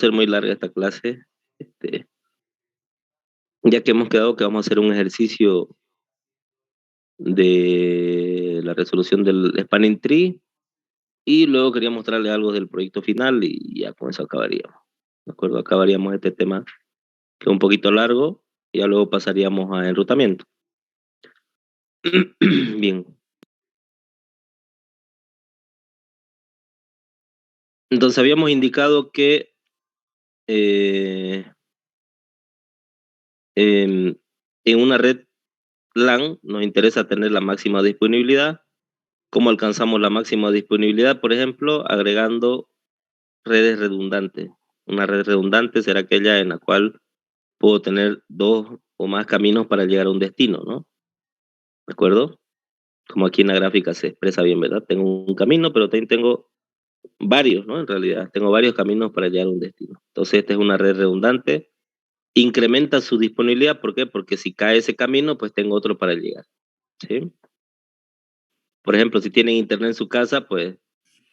ser muy larga esta clase, ya que hemos quedado que vamos a hacer un ejercicio de la resolución del spanning tree y luego quería mostrarle algo del proyecto final y ya con eso acabaríamos. ¿De acuerdo? Acabaríamos este tema que es un poquito largo y ya luego pasaríamos a enrutamiento. Bien. Entonces habíamos indicado que eh, en una red LAN nos interesa tener la máxima disponibilidad. ¿Cómo alcanzamos la máxima disponibilidad? Por ejemplo, agregando redes redundantes. Una red redundante será aquella en la cual puedo tener dos o más caminos para llegar a un destino, ¿no? ¿De acuerdo? Como aquí en la gráfica se expresa bien, ¿verdad? Tengo un camino, pero también tengo varios, ¿no? En realidad, tengo varios caminos para llegar a un destino. Entonces, esta es una red redundante. Incrementa su disponibilidad, ¿por qué? Porque si cae ese camino, pues tengo otro para llegar, ¿sí? Por ejemplo, si tienen internet en su casa, pues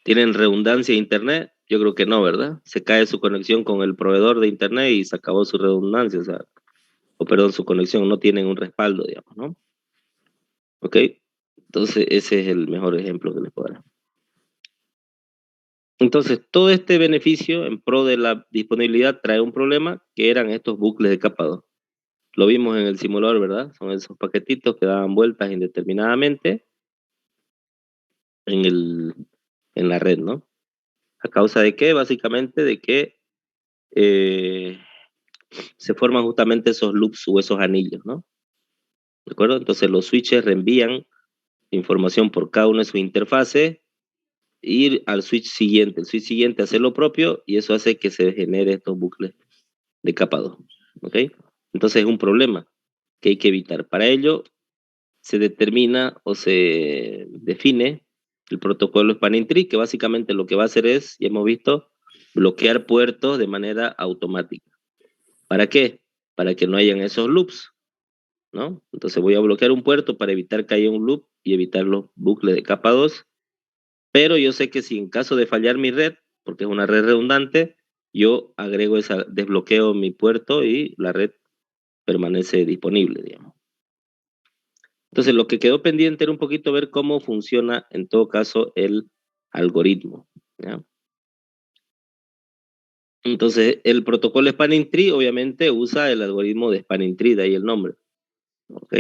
tienen redundancia de internet. Yo creo que no, ¿verdad? Se cae su conexión con el proveedor de internet y se acabó su redundancia, o sea, o perdón, su conexión, no tienen un respaldo, digamos, ¿no? ¿Ok? Entonces, ese es el mejor ejemplo que les puedo dar. Entonces, todo este beneficio en pro de la disponibilidad trae un problema, que eran estos bucles de capa 2. Lo vimos en el simulador, ¿verdad? Son esos paquetitos que daban vueltas indeterminadamente en, en la red, ¿no? ¿A causa de qué? Básicamente de que eh, se forman justamente esos loops o esos anillos, ¿no? ¿De acuerdo? Entonces los switches reenvían información por cada una de sus interfaces, ir al switch siguiente. El switch siguiente hace lo propio y eso hace que se genere estos bucles de capa 2. ¿Ok? Entonces es un problema que hay que evitar. Para ello se determina o se define el protocolo Spanning Tree, que básicamente lo que va a hacer es, ya hemos visto, bloquear puertos de manera automática. ¿Para qué? Para que no hayan esos loops, ¿no? Entonces voy a bloquear un puerto para evitar que haya un loop y evitar los bucles de capa 2, pero yo sé que si en caso de fallar mi red, porque es una red redundante, yo agrego esa, desbloqueo mi puerto y la red permanece disponible, digamos. Entonces lo que quedó pendiente era un poquito ver cómo funciona en todo caso el algoritmo, ¿ya? Entonces el protocolo Spanning Tree obviamente usa el algoritmo de Spanning Tree, de ahí el nombre, ¿ok?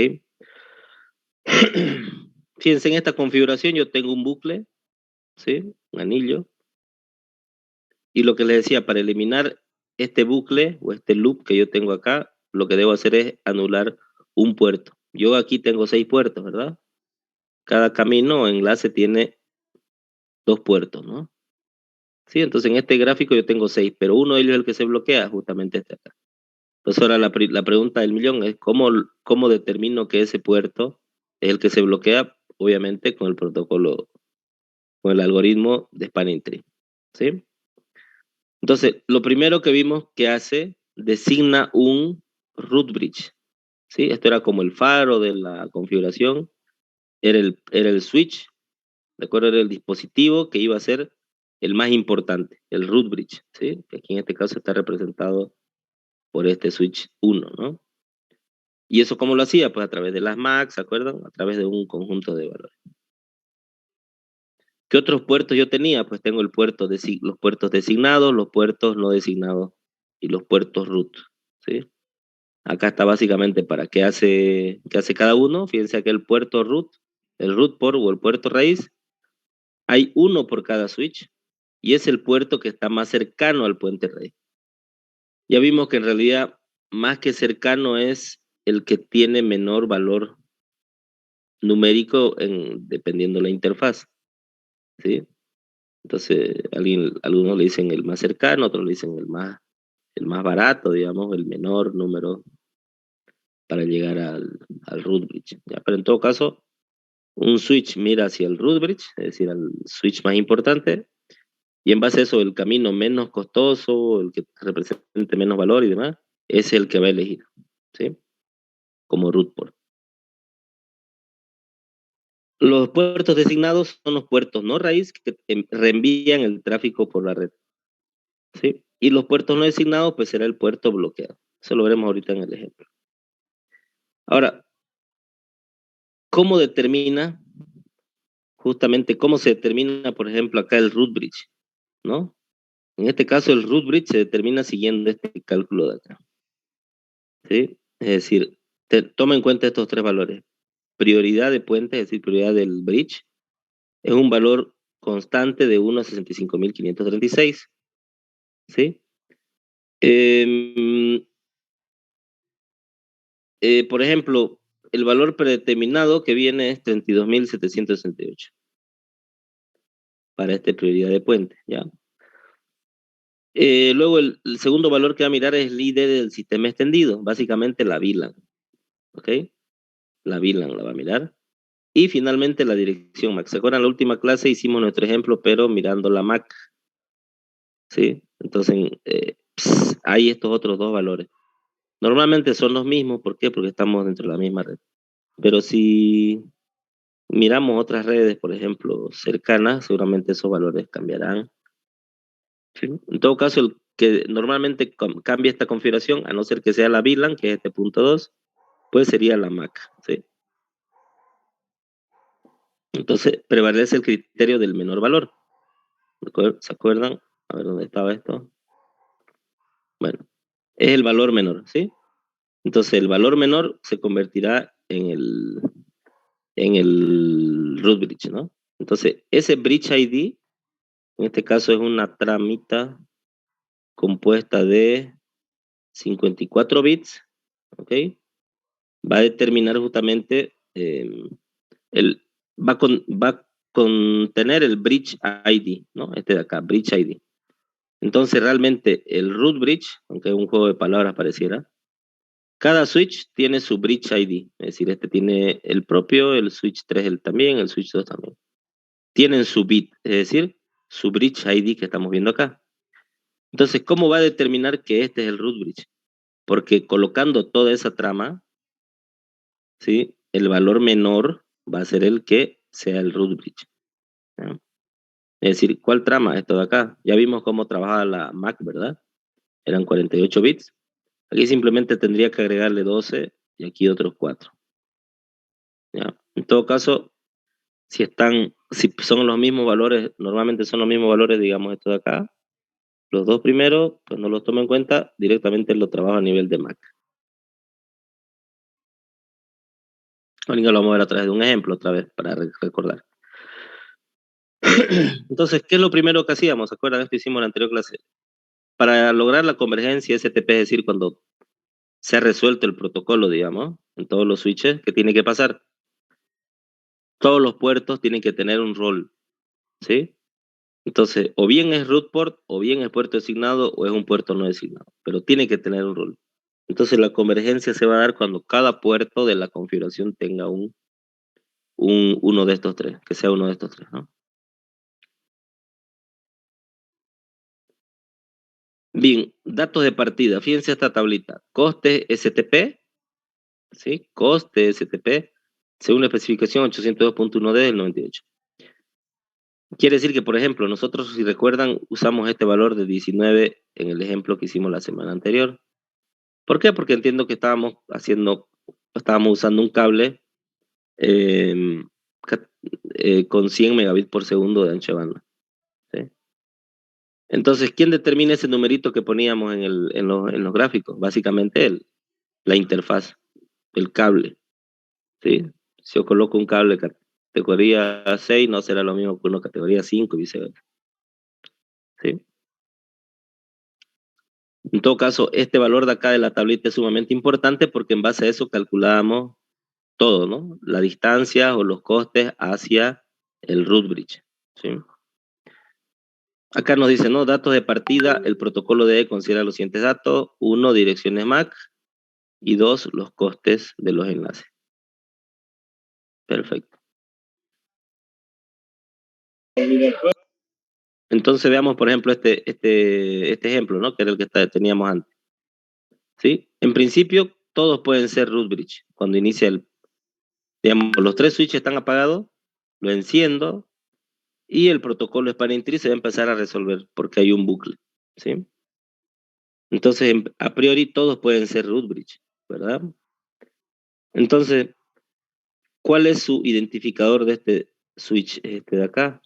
Fíjense, en esta configuración yo tengo un bucle, ¿sí? Un anillo. Y lo que les decía, para eliminar este bucle o este loop que yo tengo acá, lo que debo hacer es anular un puerto. Yo aquí tengo 6 puertos, ¿verdad? Cada camino o enlace tiene 2 puertos, ¿no? Sí, entonces en este gráfico yo tengo 6, pero uno de ellos es el que se bloquea, justamente este acá. Entonces ahora la pregunta del millón es, ¿cómo determino que ese puerto es el que se bloquea? Obviamente con el protocolo, con el algoritmo de Spanning Tree, ¿sí? Entonces, lo primero que vimos que hace, designa un root bridge, ¿sí? Esto era como el faro de la configuración, era el switch, ¿de acuerdo? Era el dispositivo que iba a ser el más importante, el root bridge, ¿sí? Que aquí en este caso está representado por este switch 1, ¿no? ¿Y eso cómo lo hacía? Pues a través de las MACs, ¿se acuerdan? A través de un conjunto de valores. ¿Qué otros puertos yo tenía? Pues tengo los puertos designados, los puertos no designados y los puertos root, ¿sí? Acá está básicamente para qué hace cada uno. Fíjense que el puerto root, el root port o el puerto raíz, hay uno por cada switch y es el puerto que está más cercano al puente raíz. Ya vimos que en realidad más que cercano es el que tiene menor valor numérico dependiendo la interfaz, ¿sí? Entonces, algunos le dicen el más cercano, otros le dicen el más barato, digamos, el menor número para llegar al root bridge, ¿ya? Pero en todo caso, un switch mira hacia el root bridge, es decir, al switch más importante, y en base a eso, el camino menos costoso, el que represente menos valor y demás, es el que va a elegir, ¿sí? Como root port. Los puertos designados son los puertos no raíz que reenvían el tráfico por la red, ¿sí? Y los puertos no designados, pues será el puerto bloqueado. Eso lo veremos ahorita en el ejemplo. Ahora, ¿cómo determina, justamente, cómo se determina, por ejemplo, acá el root bridge, ¿no? En este caso, el root bridge se determina siguiendo este cálculo de acá, ¿sí? Es decir, toma en cuenta estos tres valores. Prioridad de puente, es decir, prioridad del bridge, es un valor constante de 1 a 65.536, ¿sí? Em, por ejemplo, el valor predeterminado que viene es 32.768 para esta prioridad de puente, ¿ya? Luego el segundo valor que va a mirar es el ID del sistema extendido, básicamente la VLAN, ¿ok? La VLAN la va a mirar. Y finalmente la dirección MAC. ¿Se acuerdan? En la última clase hicimos nuestro ejemplo, pero mirando la MAC, ¿sí? Entonces, hay estos otros dos valores. Normalmente son los mismos, ¿por qué? Porque estamos dentro de la misma red. Pero si miramos otras redes, por ejemplo, cercanas, seguramente esos valores cambiarán. ¿Sí? En todo caso, el que normalmente cambia esta configuración, a no ser que sea la VLAN, que es este punto 2, pues sería la MAC. ¿Sí? Entonces, prevalece el criterio del menor valor. ¿Se acuerdan? A ver dónde estaba esto. Bueno, es el valor menor, ¿sí? Entonces, el valor menor se convertirá en el root bridge, ¿no? Entonces, ese bridge ID, en este caso es una tramita compuesta de 54 bits, ¿ok? Va a determinar justamente, el, va a contener el bridge ID, ¿no? Este de acá, bridge ID. Entonces, realmente, el root bridge, aunque es un juego de palabras pareciera, cada switch tiene su bridge ID, es decir, este tiene el propio, el switch 3 también, el switch 2 también. Tienen su bit, es decir, su bridge ID que estamos viendo acá. Entonces, ¿cómo va a determinar que este es el root bridge? Porque colocando toda esa trama, ¿sí? El valor menor va a ser el que sea el root bridge, ¿no? Es decir, ¿cuál trama? Esto de acá. Ya vimos cómo trabajaba la Mac, ¿verdad? Eran 48 bits. Aquí simplemente tendría que agregarle 12 y aquí otros 4. ¿Ya? En todo caso, si son los mismos valores, normalmente son los mismos valores, digamos, esto de acá, los dos primeros, pues no los tomo en cuenta, directamente lo trabajo a nivel de Mac. Ahorita lo vamos a ver a través de un ejemplo, otra vez, para recordar. Entonces, ¿qué es lo primero que hacíamos? ¿Se acuerdan? Esto hicimos en la anterior clase. Para lograr la convergencia STP, es decir, cuando se ha resuelto el protocolo, digamos, en todos los switches, ¿qué tiene que pasar? Todos los puertos tienen que tener un rol, ¿sí? Entonces, o bien es root port, o bien es puerto designado, o es un puerto no designado, pero tiene que tener un rol. Entonces, la convergencia se va a dar cuando cada puerto de la configuración tenga uno de estos tres, que sea uno de estos tres, ¿no? Bien, datos de partida. Fíjense esta tablita. Coste STP, ¿sí? Coste STP, según la especificación 802.1D del 98. Quiere decir que, por ejemplo, nosotros, si recuerdan, usamos este valor de 19 en el ejemplo que hicimos la semana anterior. ¿Por qué? Porque entiendo que estábamos usando un cable eh, con 100 megabits por segundo de ancho de banda, ¿sí? Entonces, ¿quién determina ese numerito que poníamos en los gráficos? Básicamente la interfaz, el cable, ¿sí? Si yo coloco un cable categoría 6, no será lo mismo que uno categoría 5 y viceversa, ¿sí? En todo caso, este valor de acá de la tablita es sumamente importante porque en base a eso calculábamos todo, ¿no? La distancia o los costes hacia el root bridge, ¿sí? Acá nos dice, ¿no? Datos de partida, el protocolo debe considerar los siguientes datos. 1, direcciones MAC, y 2, los costes de los enlaces. Perfecto. Entonces veamos, por ejemplo, este ejemplo, ¿no? Que era el que teníamos antes, ¿sí? En principio, todos pueden ser root bridge. Cuando inicia digamos, los tres switches están apagados, lo enciendo, y el protocolo spanning tree se va a empezar a resolver porque hay un bucle, ¿sí? Entonces, a priori todos pueden ser root bridge, ¿verdad? Entonces, ¿cuál es su identificador de este switch? Este de acá.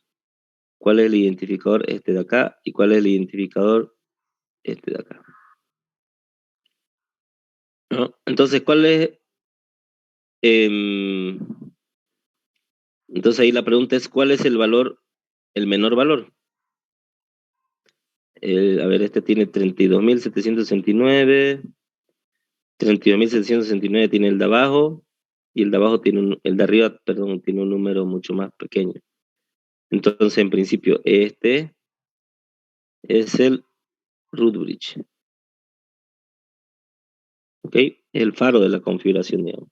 ¿Cuál es el identificador este de acá? ¿Y cuál es el identificador este de acá? ¿No? Entonces, ¿cuál es? em, entonces ahí la pregunta es, ¿cuál es el valor, el menor valor? A ver, este tiene 32.769, 32.769 tiene el de abajo, y el de abajo tiene el de arriba, perdón, tiene un número mucho más pequeño. Entonces, en principio, este es el root bridge, ¿ok? El faro de la configuración, digamos,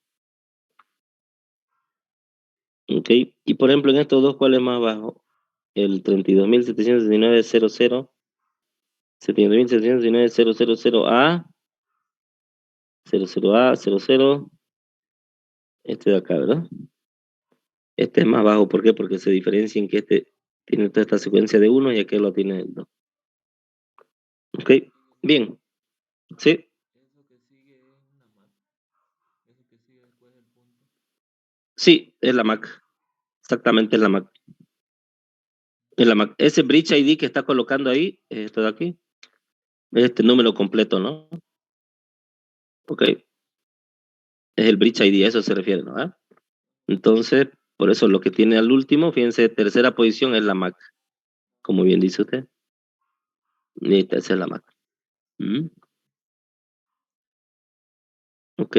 ¿ok? Y por ejemplo, en estos dos, ¿cuál es más bajo? El 32.769.00, 72.769.000A, 00A, 00, este de acá, ¿verdad? Este es más bajo, ¿por qué? Porque se diferencia en que este tiene toda esta secuencia de 1 y aquel lo tiene el 2. ¿Ok? Bien, ¿sí? Sí, es la Mac. Exactamente es la Mac. Es la Mac. Ese Bridge ID que está colocando ahí, esto de aquí, es este número completo, ¿no? Ok, es el Bridge ID, a eso se refiere, ¿no? ¿Ah? Entonces, por eso lo que tiene al último, fíjense, tercera posición es la Mac, como bien dice usted. Y esta es la Mac. ¿Mm? Ok,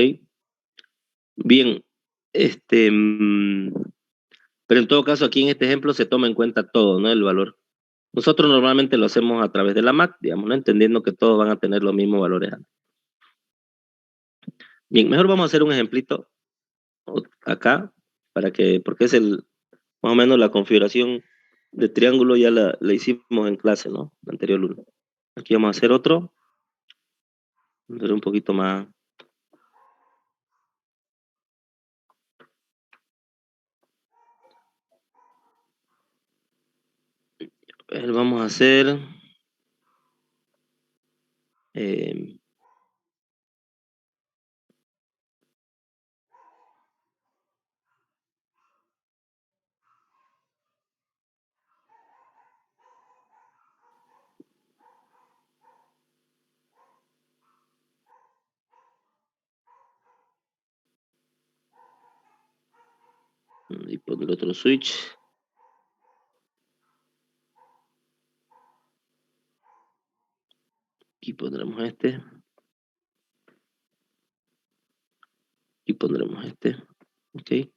bien. Este, pero en todo caso, aquí en este ejemplo se toma en cuenta todo, ¿no? El valor. Nosotros normalmente lo hacemos a través de la Mac, digamos, ¿no? Entendiendo que todos van a tener los mismos valores. Bien, mejor vamos a hacer un ejemplito acá, porque es más o menos la configuración de triángulo ya la hicimos en clase, ¿no? La anterior lunes. Aquí vamos a hacer otro, pero un poquito más. Vamos a hacer, eh, y poner otro switch. Aquí pondremos este, y pondremos este, ¿ok?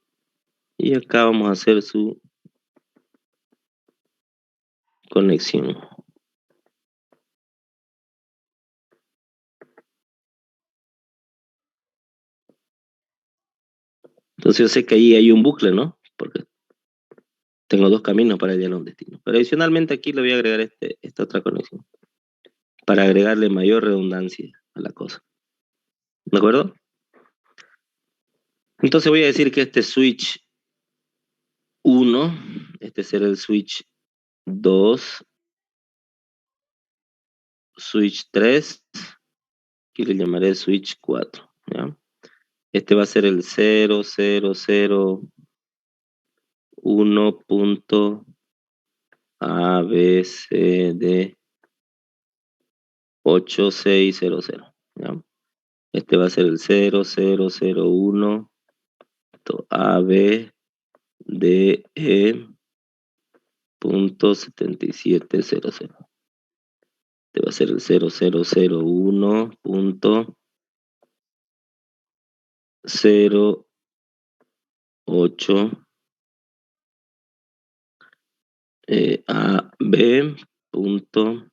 Y acá vamos a hacer su conexión. Entonces yo sé que ahí hay un bucle, ¿no? Porque tengo dos caminos para llegar a un destino. Pero adicionalmente aquí le voy a agregar esta otra conexión para agregarle mayor redundancia a la cosa. ¿De acuerdo? Entonces voy a decir que este switch 1, este será el switch 2, switch 3, y le llamaré switch 4. ¿Ya? Este va a ser el 0, 0, 0, 1 punto A, B, C, D, 8600. ¿Ya? Este va a ser el 0, 0, 0, 1 A, B, D, E, punto 7700. Este va a ser el 0, 0, 0, 1 punto 0, 8 A, B, punto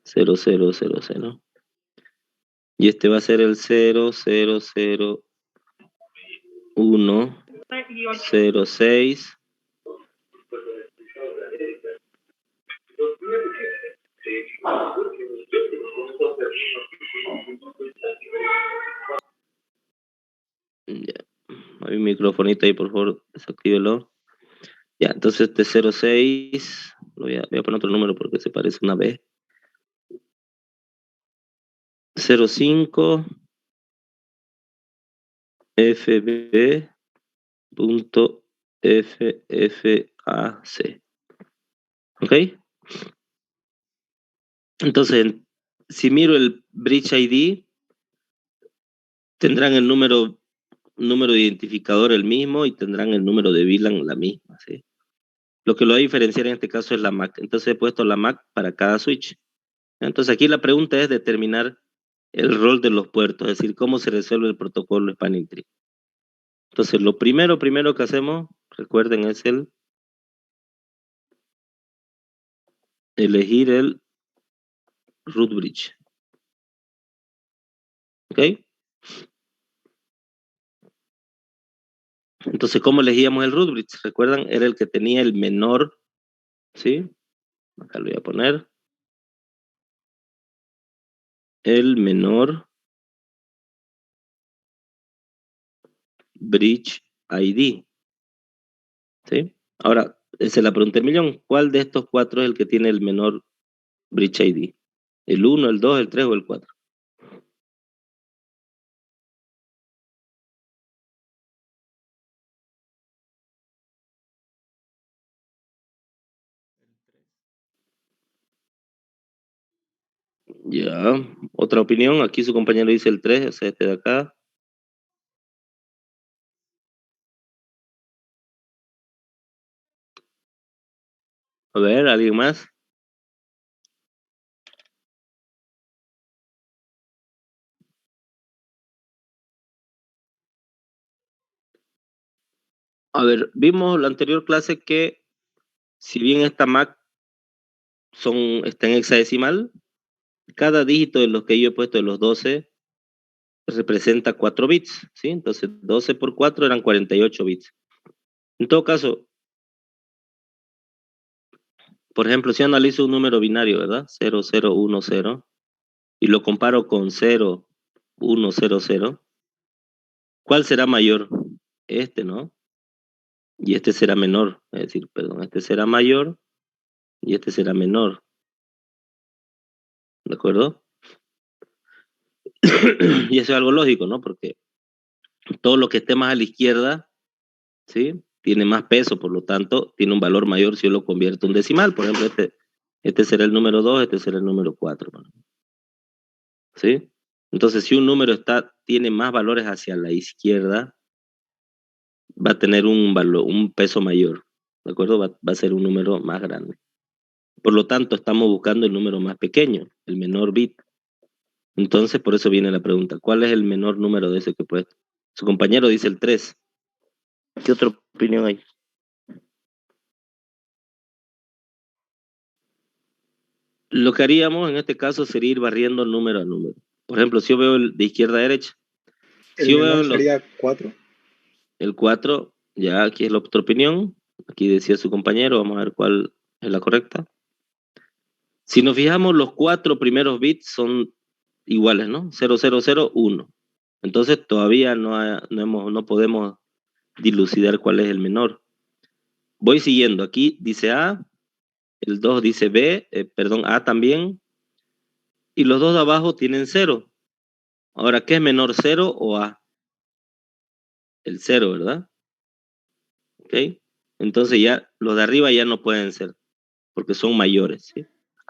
0000. Y este va a ser el 0, 0, 0, 1, 06. Ya. Hay un microfonito ahí, por favor, desactívelo. Ya, entonces este 06, voy a poner otro número porque se parece una B. 05 fb.ffac. ¿Ok? Entonces, si miro el Bridge ID, tendrán el número de identificador el mismo y tendrán el número de VLAN la misma, ¿sí? Lo que lo va a diferenciar en este caso es la MAC. Entonces he puesto la MAC para cada switch. Entonces aquí la pregunta es determinar el rol de los puertos, es decir, cómo se resuelve el protocolo Spanning Tree. Entonces lo primero que hacemos, recuerden, es elegir el root bridge. ¿Ok? Entonces, ¿cómo elegíamos el root bridge? ¿Recuerdan? Era el que tenía el menor, ¿sí? Acá lo voy a poner. El menor bridge ID. ¿Sí? Ahora, esa es la pregunta del millón. ¿Cuál de estos cuatro es el que tiene el menor bridge ID? ¿El 1, el 2, el 3 o el 4? Ya, otra opinión. Aquí su compañero dice el 3, o sea, este de acá. A ver, ¿alguien más? A ver, vimos la anterior clase que si bien esta MAC está en hexadecimal, cada dígito de los que yo he puesto de los 12 representa 4 bits, ¿sí? Entonces 12 por 4 eran 48 bits. En todo caso, por ejemplo, si analizo un número binario, ¿verdad? 0010, y lo comparo con 0100, ¿cuál será mayor? Este, ¿no? Y este será menor, es decir, perdón, este será mayor y este será menor, ¿de acuerdo? Y eso es algo lógico, ¿no? Porque todo lo que esté más a la izquierda, ¿sí? Tiene más peso, por lo tanto, tiene un valor mayor si yo lo convierto en decimal. Por ejemplo, este será el número 2, este será el número 4, ¿sí? Entonces, si un número tiene más valores hacia la izquierda, va a tener un peso mayor, ¿de acuerdo? Va a ser un número más grande. Por lo tanto, estamos buscando el número más pequeño, el menor bit. Entonces, por eso viene la pregunta, ¿cuál es el menor número de ese que puede? Su compañero dice el 3. ¿Qué otra opinión hay? Lo que haríamos en este caso sería ir barriendo número a número. Por ejemplo, si yo veo el de izquierda a derecha, si El yo veo menor sería 4. el 4, ya aquí es la otra opinión. Aquí decía su compañero, vamos a ver cuál es la correcta. Si nos fijamos, los 4 primeros bits son iguales, ¿no? 0001. Entonces todavía no podemos dilucidar cuál es el menor. Voy siguiendo. Aquí dice A, el 2 dice B, perdón, A también, y los dos de abajo tienen 0. Ahora, ¿qué es menor, 0 o A? El 0, ¿verdad? ¿Ok? Entonces ya los de arriba ya no pueden ser, porque son mayores, ¿sí?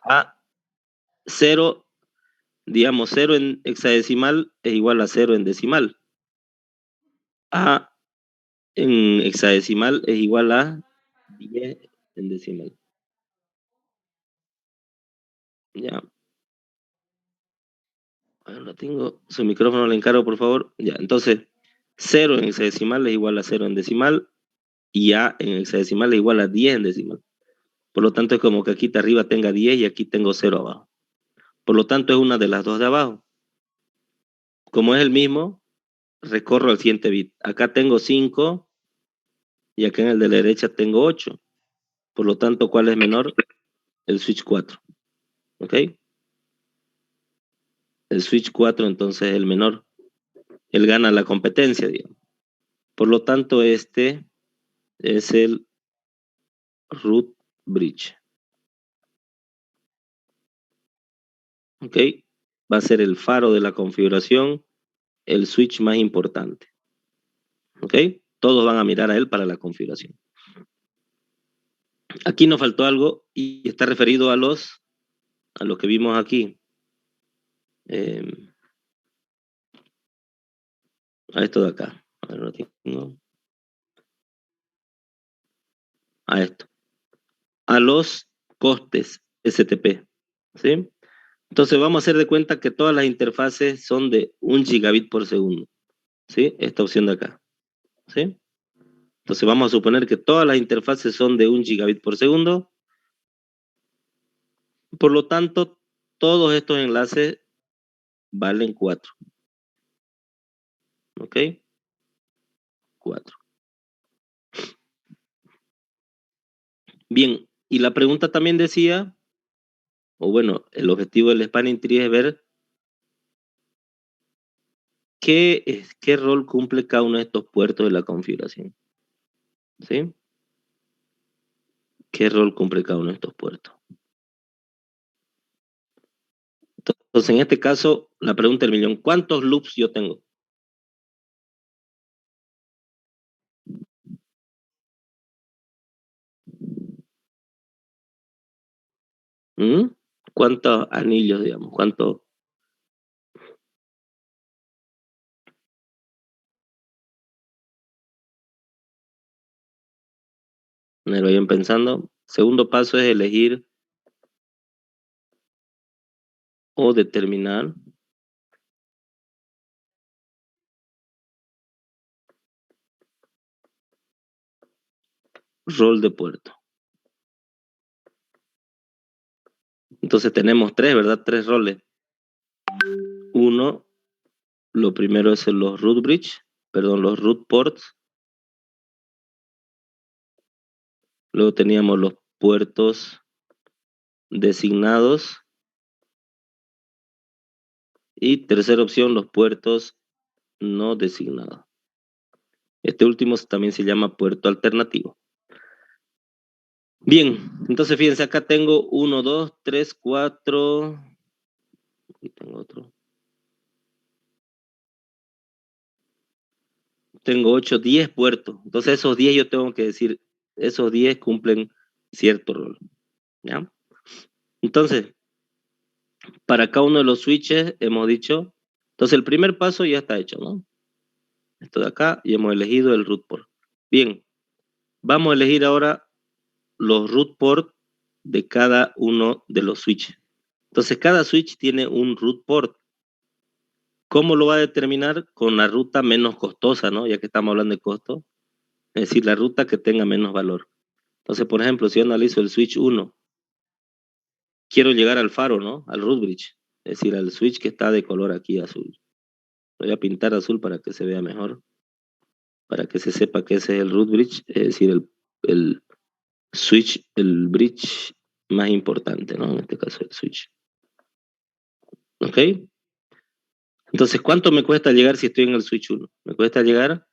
A, 0, digamos, 0 en hexadecimal es igual a 0 en decimal. A en hexadecimal es igual a 10 en decimal. Ya. Ahora tengo su micrófono, le encargo, por favor. Ya, entonces, 0 en hexadecimal es igual a 0 en decimal y A en hexadecimal es igual a 10 en decimal. Por lo tanto, es como que aquí arriba tenga 10 y aquí tengo 0 abajo. Por lo tanto, es una de las dos de abajo. Como es el mismo, recorro al siguiente bit. Acá tengo 5 y acá en el de la derecha tengo 8. Por lo tanto, ¿cuál es menor? El switch 4. ¿Ok? El switch 4 entonces es el menor. Él gana la competencia, digamos. Por lo tanto, este es el root bridge. ¿Ok? va a ser el faro de la configuración, el switch más importante. ¿Ok? Todos van a mirar a él para la configuración. Aquí nos faltó algo y está referido a los que vimos aquí. A esto de acá. A ver, lo tengo. A esto. A los costes STP. ¿Sí? Entonces vamos a hacer de cuenta que todas las interfaces son de 1 gigabit por segundo. ¿Sí? Esta opción de acá. ¿Sí? Entonces vamos a suponer que todas las interfaces son de 1 gigabit por segundo. Por lo tanto, todos estos enlaces valen 4. ¿Ok? 4. Bien, y la pregunta también decía, o bueno, el objetivo del Spanning Tree es ver qué rol cumple cada uno de estos puertos de la configuración. ¿Sí? ¿Qué rol cumple cada uno de estos puertos? Entonces, en este caso, la pregunta del millón, ¿cuántos loops yo tengo? ¿Mm? ¿Cuántos anillos, digamos? ¿Cuántos? Me lo vayan pensando. Segundo paso es elegir o determinar rol de puerto. Entonces tenemos 3, ¿verdad? 3 roles. Uno, lo primero es los root bridge, perdón, los root ports. Luego teníamos los puertos designados. Y tercera opción, los puertos no designados. Este último también se llama puerto alternativo. Bien, entonces fíjense, acá tengo 1, 2, 3, 4. Aquí tengo otro. Tengo 8, 10 puertos. Entonces esos 10 yo tengo que decir, esos 10 cumplen cierto rol. ¿Ya? Entonces, para cada uno de los switches hemos dicho, entonces el primer paso ya está hecho, ¿no? Esto de acá y hemos elegido el root port. Bien, vamos a elegir ahora los root port de cada uno de los switches. Entonces cada switch tiene un root port. ¿Cómo lo va a determinar? Con la ruta menos costosa, ¿no? Ya que estamos hablando de costo. Es decir, la ruta que tenga menos valor. Entonces, por ejemplo, si yo analizo el switch 1, quiero llegar al faro, ¿no? Al root bridge. Es decir, al switch que está de color aquí azul. Voy a pintar azul para que se vea mejor. Para que se sepa que ese es el root bridge. Es decir, el switch, el bridge más importante, ¿no? En este caso, el switch. ¿Ok? Entonces, ¿cuánto me cuesta llegar si estoy en el switch 1? Me cuesta llegar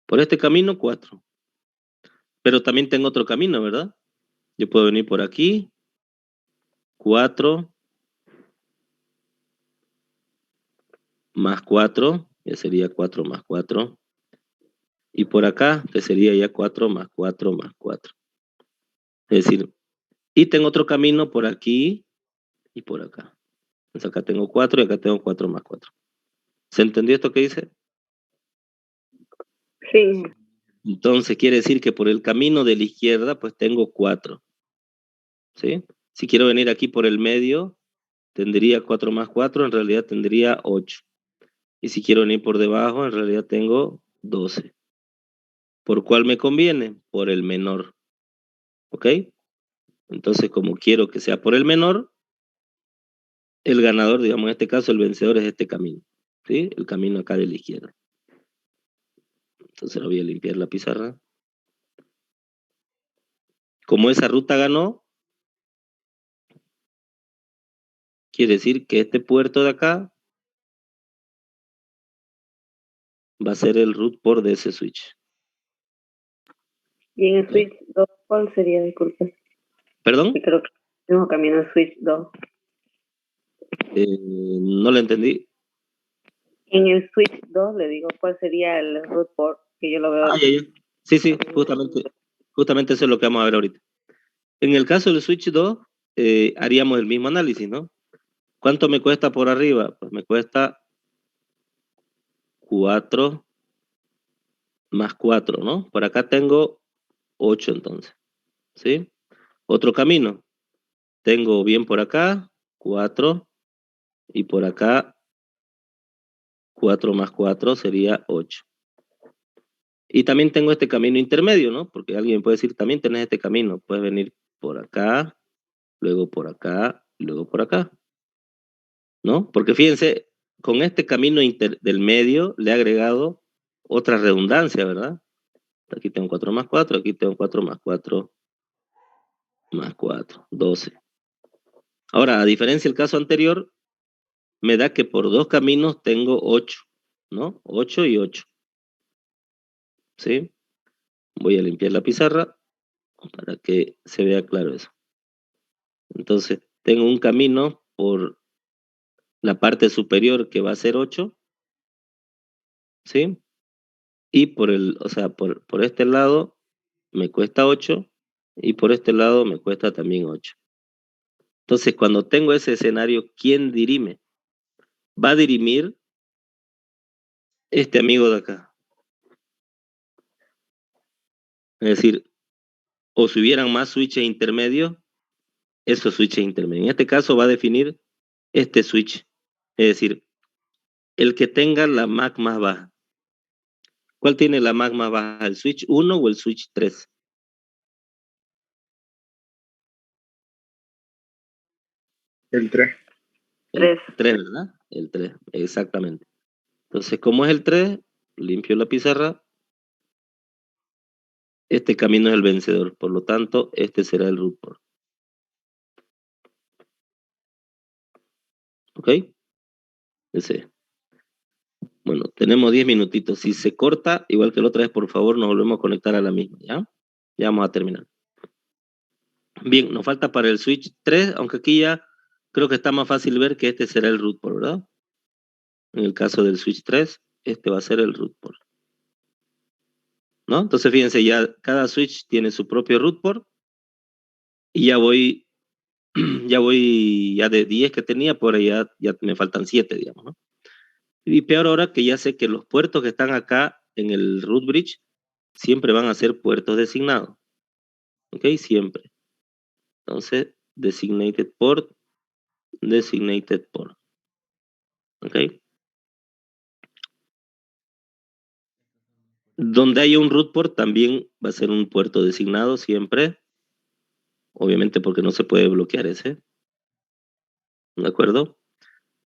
por este camino 4. Pero también tengo otro camino, ¿verdad? Yo puedo venir por aquí, 4 más 4, ya sería 4 más 4. Y por acá, que sería ya 4 más 4 más 4. Es decir, y tengo otro camino por aquí y por acá. Entonces acá tengo 4 y acá tengo 4 más 4. ¿Se entendió esto que dice? Sí. Entonces quiere decir que por el camino de la izquierda, pues tengo 4. ¿Sí? Si quiero venir aquí por el medio, tendría 4 más 4, en realidad tendría 8. Y si quiero venir por debajo, en realidad tengo 12. ¿Por cuál me conviene? Por el menor. ¿Ok? Entonces, como quiero que sea por el menor, el ganador, digamos en este caso, el vencedor es este camino. ¿Sí? El camino acá de la izquierda. Entonces lo voy a limpiar la pizarra. Como esa ruta ganó, quiere decir que este puerto de acá va a ser el root port de ese switch. Y en el switch 2, ¿cuál sería? Disculpe. ¿Perdón? Creo que tengo camino al switch 2. No lo entendí. En el switch 2 le digo cuál sería el root port, que yo lo veo. Ya. Sí, justamente eso es lo que vamos a ver ahorita. En el caso del switch 2, haríamos el mismo análisis, ¿no? ¿Cuánto me cuesta por arriba? Pues me cuesta 4 más 4, ¿no? Por acá tengo 8 entonces, ¿sí? Otro camino. Tengo bien por acá 4 y por acá 4 más 4 sería 8. Y también tengo este camino intermedio, ¿no? Porque alguien puede decir, también tenés este camino. Puedes venir por acá, luego por acá, y luego por acá, ¿no? Porque fíjense, con este camino del medio le he agregado otra redundancia, ¿verdad? Aquí tengo 4 más 4, aquí tengo 4 más 4 más 4, 12. Ahora, a diferencia del caso anterior, me da que por dos caminos tengo 8, ¿no? 8 y 8, ¿sí? Voy a limpiar la pizarra para que se vea claro eso. Entonces, tengo un camino por la parte superior que va a ser 8, ¿sí? Y por este lado me cuesta 8 y por este lado me cuesta también 8. Entonces, cuando tengo ese escenario, ¿quién dirime? Va a dirimir este amigo de acá. Es decir, o si hubieran más switches intermedios, esos switches intermedios. En este caso va a definir este switch. Es decir, el que tenga la MAC más baja. ¿Cuál tiene la MAC más baja? ¿El switch 1 o el switch 3? El 3. El 3, ¿verdad? El 3, exactamente. Entonces, como es el 3, limpio la pizarra. Este camino es el vencedor. Por lo tanto, este será el root port. ¿Ok? Ese. Bueno, tenemos 10 minutitos. Si se corta, igual que la otra vez, por favor, nos volvemos a conectar a la misma, ¿ya? Ya vamos a terminar. Bien, nos falta para el switch 3, aunque aquí ya creo que está más fácil ver que este será el root port, ¿verdad? En el caso del switch 3, este va a ser el root port, ¿no? Entonces, fíjense, ya cada switch tiene su propio root port y ya de 10 que tenía, por ahí ya me faltan 7, digamos, ¿no? Y peor ahora que ya sé que los puertos que están acá en el root bridge siempre van a ser puertos designados, ¿ok? Siempre. Entonces, designated port, ¿ok? Donde haya un root port también va a ser un puerto designado siempre, obviamente porque no se puede bloquear ese, ¿de acuerdo?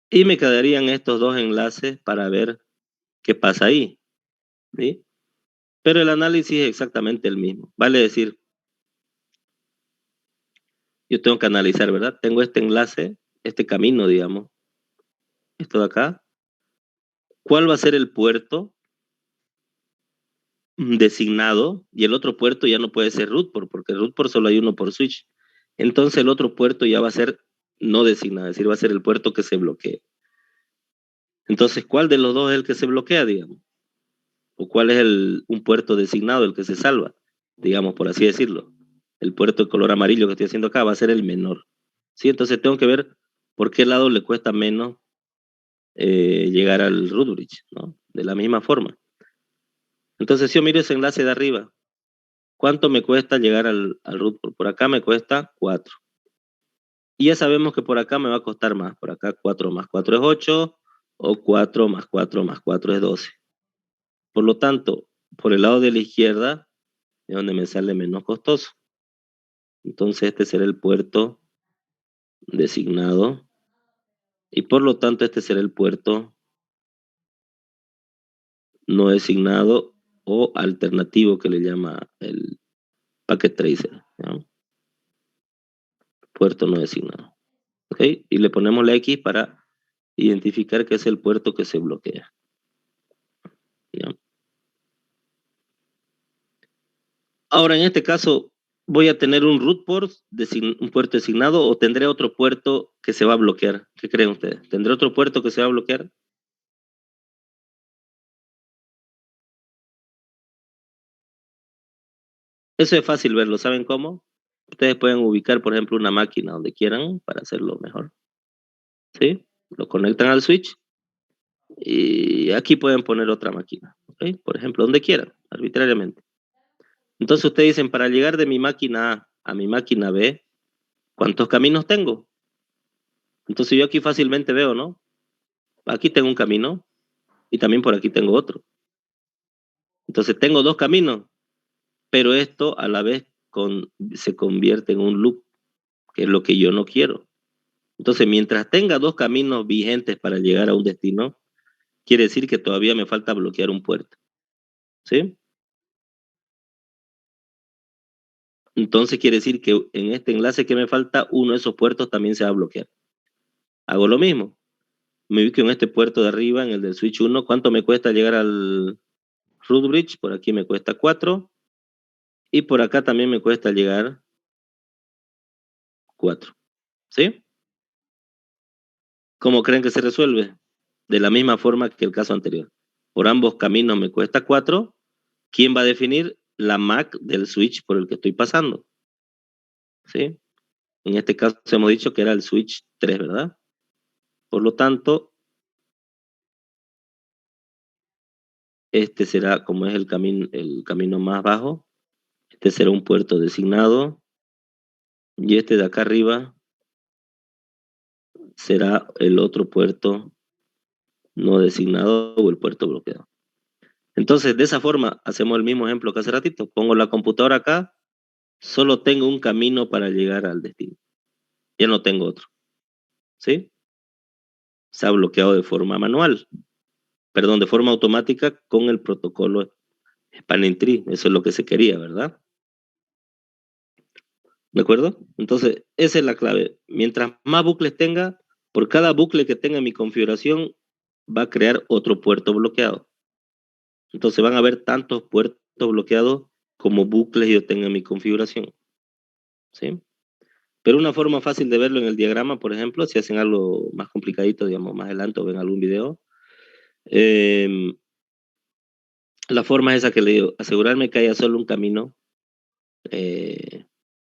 Y me quedarían estos dos enlaces para ver qué pasa ahí, ¿sí? Pero el análisis es exactamente el mismo, vale decir, yo tengo que analizar, ¿verdad? Tengo este enlace, este camino, digamos, esto de acá. ¿Cuál va a ser el puerto designado? Y el otro puerto ya no puede ser root port, porque root port solo hay uno por switch. Entonces el otro puerto ya va a ser no designado, es decir, va a ser el puerto que se bloquee. Entonces, ¿cuál de los dos es el que se bloquea, digamos? ¿O cuál es un puerto designado, el que se salva? Digamos, por así decirlo. El puerto de color amarillo que estoy haciendo acá va a ser el menor. ¿Sí? Entonces tengo que ver por qué lado le cuesta menos llegar al root bridge, ¿no? De la misma forma. Entonces, si yo miro ese enlace de arriba, ¿cuánto me cuesta llegar al root? Por acá me cuesta 4. Y ya sabemos que por acá me va a costar más. Por acá 4 más 4 es 8, o 4 más 4 más 4 es 12. Por lo tanto, por el lado de la izquierda es donde me sale menos costoso. Entonces este será el puerto designado. Y por lo tanto este será el puerto no designado o alternativo que le llama el Packet Tracer, ¿no? Puerto no designado. ¿Ok? Y le ponemos la X para identificar que es el puerto que se bloquea, ¿no? Ahora, en este caso, voy a tener un root port, un puerto designado, o tendré otro puerto que se va a bloquear. ¿Qué creen ustedes? ¿Tendré otro puerto que se va a bloquear? Eso es fácil verlo, ¿saben cómo? Ustedes pueden ubicar, por ejemplo, una máquina donde quieran para hacerlo mejor. ¿Sí? Lo conectan al switch y aquí pueden poner otra máquina. ¿Ok? Por ejemplo, donde quieran, arbitrariamente. Entonces ustedes dicen, para llegar de mi máquina A mi máquina B, ¿cuántos caminos tengo? Entonces yo aquí fácilmente veo, ¿no? Aquí tengo un camino y también por aquí tengo otro. Entonces tengo dos caminos, pero esto a la vez se convierte en un loop, que es lo que yo no quiero. Entonces, mientras tenga dos caminos vigentes para llegar a un destino, quiere decir que todavía me falta bloquear un puerto. ¿Sí? Entonces quiere decir que en este enlace que me falta, uno de esos puertos también se va a bloquear. Hago lo mismo. Me ubico en este puerto de arriba, en el del switch 1. ¿Cuánto me cuesta llegar al root bridge? Por aquí me cuesta 4. Y por acá también me cuesta llegar 4. ¿Sí? ¿Cómo creen que se resuelve? De la misma forma que el caso anterior. Por ambos caminos me cuesta 4. ¿Quién va a definir la MAC del switch por el que estoy pasando? ¿Sí? En este caso hemos dicho que era el switch 3, ¿verdad? Por lo tanto, este será, como es el camino más bajo, este será un puerto designado y este de acá arriba será el otro puerto no designado o el puerto bloqueado. Entonces, de esa forma, hacemos el mismo ejemplo que hace ratito. Pongo la computadora acá, solo tengo un camino para llegar al destino. Ya no tengo otro. ¿Sí? Se ha bloqueado de forma manual. Perdón, de forma automática con el protocolo Spanning Tree. Eso es lo que se quería, ¿verdad? ¿De acuerdo? Entonces, esa es la clave. Mientras más bucles tenga, por cada bucle que tenga en mi configuración, va a crear otro puerto bloqueado. Entonces van a haber tantos puertos bloqueados como bucles yo tenga en mi configuración. ¿Sí? Pero una forma fácil de verlo en el diagrama, por ejemplo, si hacen algo más complicadito, digamos, más adelante o ven algún video, eh, la forma es esa que le digo, asegurarme que haya solo un camino eh,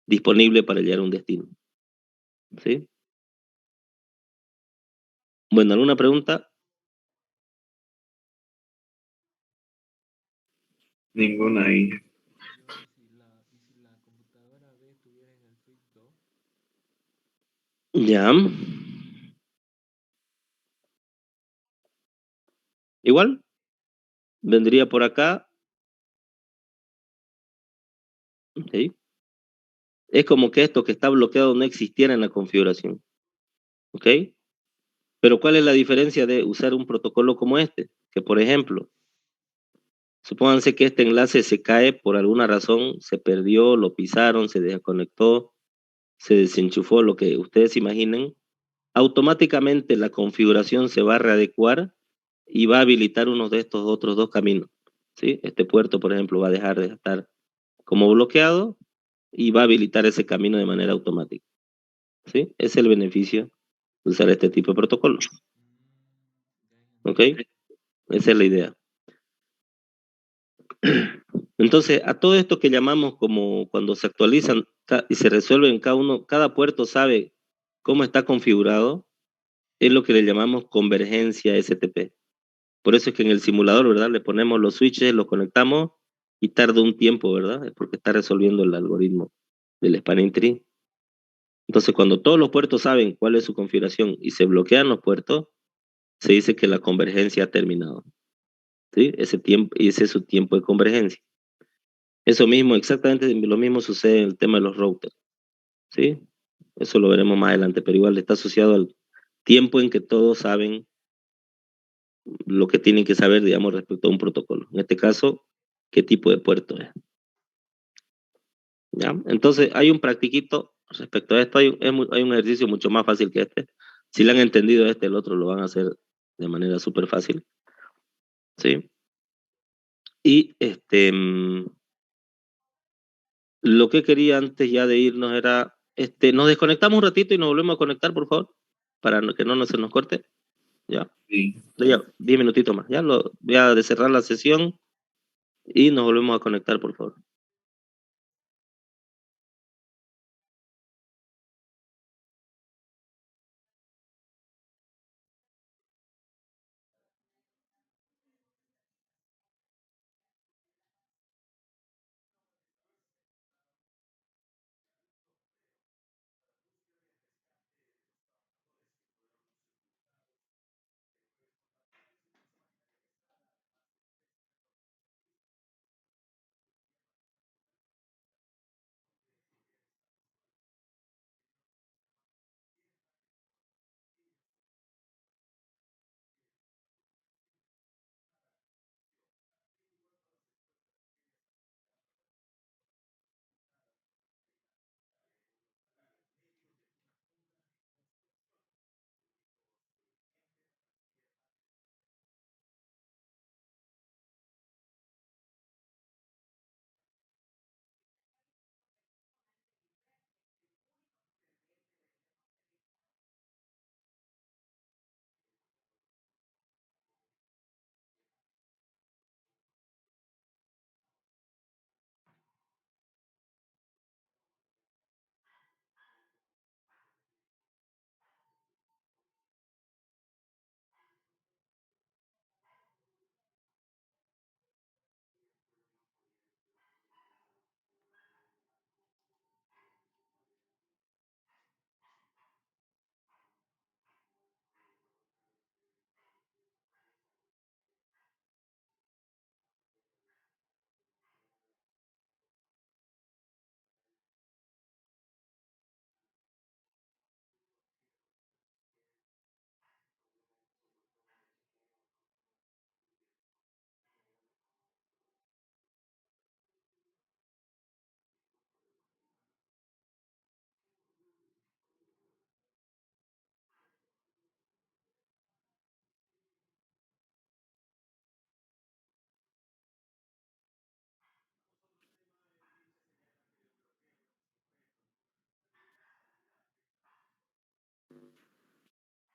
disponible para llegar a un destino. ¿Sí? Bueno, ¿alguna pregunta? Ninguna ahí. Ya. Igual, vendría por acá. ¿Sí? Es como que esto que está bloqueado no existiera en la configuración. ¿Ok? Pero ¿cuál es la diferencia de usar un protocolo como este? Que, por ejemplo, supónganse que este enlace se cae por alguna razón, se perdió, lo pisaron, se desconectó, se desenchufó, lo que ustedes imaginen. Automáticamente la configuración se va a readecuar y va a habilitar uno de estos otros dos caminos. ¿Sí? Este puerto, por ejemplo, va a dejar de estar como bloqueado y va a habilitar ese camino de manera automática. ¿Sí? Es el beneficio de usar este tipo de protocolo. ¿Ok? Esa es la idea. Entonces, a todo esto que llamamos como cuando se actualizan y se resuelven cada uno, cada puerto sabe cómo está configurado, es lo que le llamamos convergencia STP. Por eso es que en el simulador, ¿verdad? Le ponemos los switches, los conectamos y tarda un tiempo, ¿verdad? Es porque está resolviendo el algoritmo del spanning tree. Entonces, cuando todos los puertos saben cuál es su configuración y se bloquean los puertos, se dice que la convergencia ha terminado. ¿Sí? Ese tiempo, y ese es su tiempo de convergencia. Eso mismo, exactamente lo mismo sucede en el tema de los routers. ¿Sí? Eso lo veremos más adelante, pero igual está asociado al tiempo en que todos saben lo que tienen que saber, digamos, respecto a un protocolo. En este caso, qué tipo de puerto es. ¿Ya? Entonces, hay un practiquito respecto a esto, hay un ejercicio mucho más fácil que este. Si le han entendido este, el otro lo van a hacer de manera súper fácil. ¿Sí? Y Lo que quería antes ya de irnos era, nos desconectamos un ratito y nos volvemos a conectar, por favor, para que no se nos corte. Ya, Sí. ya 10 minutitos más. Ya voy a cerrar la sesión y nos volvemos a conectar, por favor.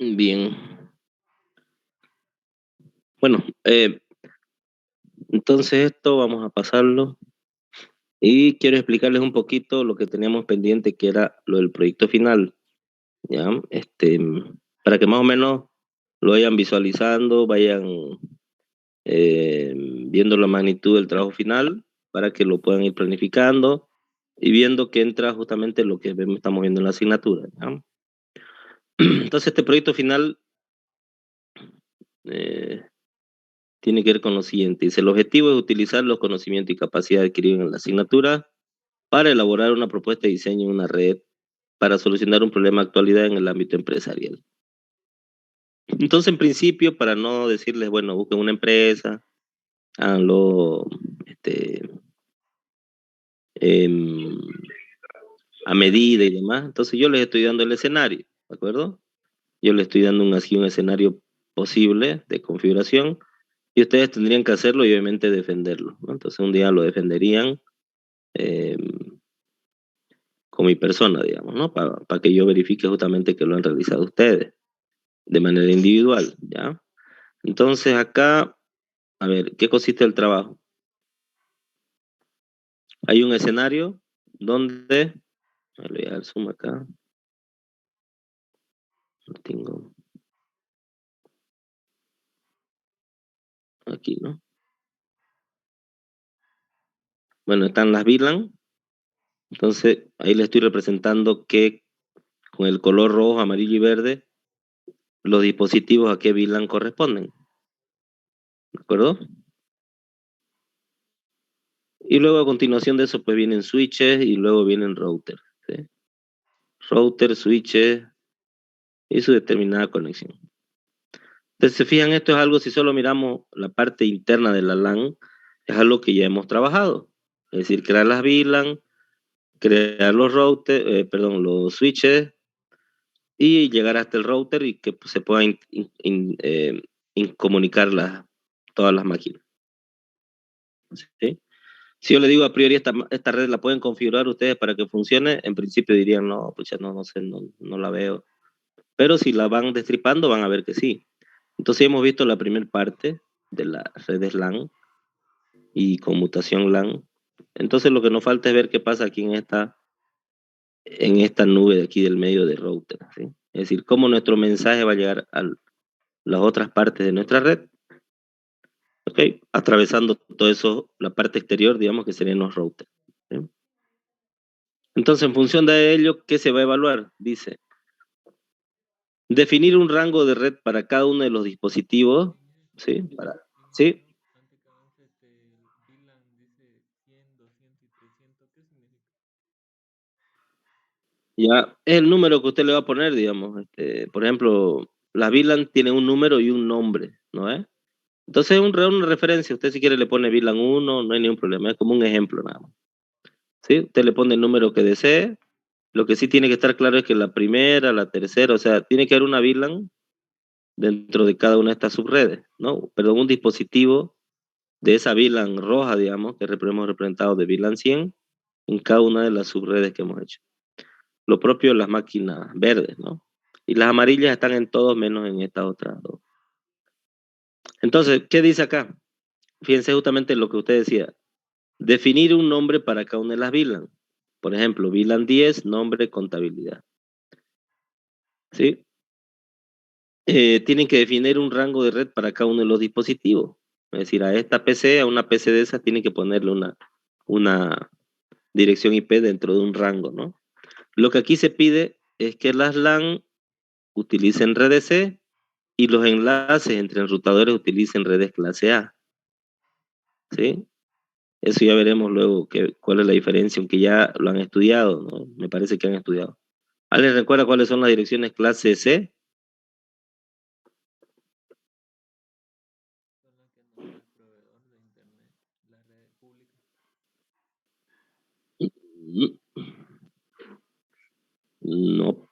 Bien. Bueno, entonces esto vamos a pasarlo y quiero explicarles un poquito lo que teníamos pendiente, que era lo del proyecto final, ¿ya? Para que más o menos lo vayan visualizando, vayan viendo la magnitud del trabajo final, para que lo puedan ir planificando y viendo que entra justamente lo que estamos viendo en la asignatura, ¿ya? Entonces este proyecto final eh, tiene que ver con lo siguiente. Dice, el objetivo es utilizar los conocimientos y capacidades adquiridos en la asignatura para elaborar una propuesta de diseño en una red para solucionar un problema de actualidad en el ámbito empresarial. Entonces, en principio, para no decirles, bueno, busquen una empresa, háganlo em, a medida y demás. Entonces, yo les estoy dando el escenario, ¿de acuerdo? Yo les estoy dando un escenario posible de configuración y ustedes tendrían que hacerlo y obviamente defenderlo, ¿no? Entonces, un día lo defenderían em, con mi persona, digamos, ¿no? Para que yo verifique justamente que lo han realizado ustedes de manera individual, ¿ya? Entonces acá, a ver, ¿qué consiste el trabajo? Hay un escenario donde, voy a dar zoom acá, lo tengo aquí, ¿no? Bueno, están las VLAN, entonces ahí le estoy representando que con el color rojo, amarillo y verde, los dispositivos a qué VLAN corresponden, ¿de acuerdo? Y luego a continuación de eso pues vienen switches y luego vienen routers, ¿sí? Router, switches y su determinada conexión. Entonces, se fijan, esto es algo, si solo miramos la parte interna de la LAN, es algo que ya hemos trabajado. Es decir, crear las VLAN, crear los routers, perdón, los switches y llegar hasta el router y que pues, se puedan comunicar todas las máquinas. ¿Sí? Si yo le digo a priori esta red la pueden configurar ustedes para que funcione, en principio dirían, no, pues ya no sé, no la veo. Pero si la van destripando, van a ver que sí. Entonces hemos visto la primera parte de las redes LAN y conmutación LAN. Entonces lo que nos falta es ver qué pasa aquí en esta nube de aquí del medio de router, ¿sí? Es decir, cómo nuestro mensaje va a llegar a las otras partes de nuestra red, ¿ok? Atravesando todo eso, la parte exterior, digamos que serían los routers, ¿sí? Entonces, en función de ello, ¿qué se va a evaluar? Dice, definir un rango de red para cada uno de los dispositivos, ¿sí? ¿Sí? Ya, es el número que usted le va a poner, digamos. Por ejemplo, las VLAN tienen un número y un nombre, ¿no es? Entonces, una referencia. Usted si quiere le pone VLAN 1, no hay ningún problema. Es como un ejemplo nada más. ¿Sí? Usted le pone el número que desee. Lo que sí tiene que estar claro es que la primera, la tercera, o sea, tiene que haber una VLAN dentro de cada una de estas subredes, ¿no? Perdón, un dispositivo de esa VLAN roja, digamos, que hemos representado de VLAN 100 en cada una de las subredes que hemos hecho. Lo propio de las máquinas verdes, ¿no? Y las amarillas están en todos menos en estas otras dos. Entonces, ¿qué dice acá? Fíjense justamente lo que usted decía. Definir un nombre para cada una de las VLAN. Por ejemplo, VLAN 10, nombre, contabilidad. ¿Sí? Tienen que definir un rango de red para cada uno de los dispositivos. Es decir, a esta PC, a una PC de esas, tienen que ponerle una dirección IP dentro de un rango, ¿no? Lo que aquí se pide es que las LAN utilicen redes C y los enlaces entre enrutadores utilicen redes clase A, ¿sí? Eso ya veremos luego cuál es la diferencia, aunque ya lo han estudiado, ¿no? Me parece que han estudiado. ¿Alguien recuerda cuáles son las direcciones clase C? No.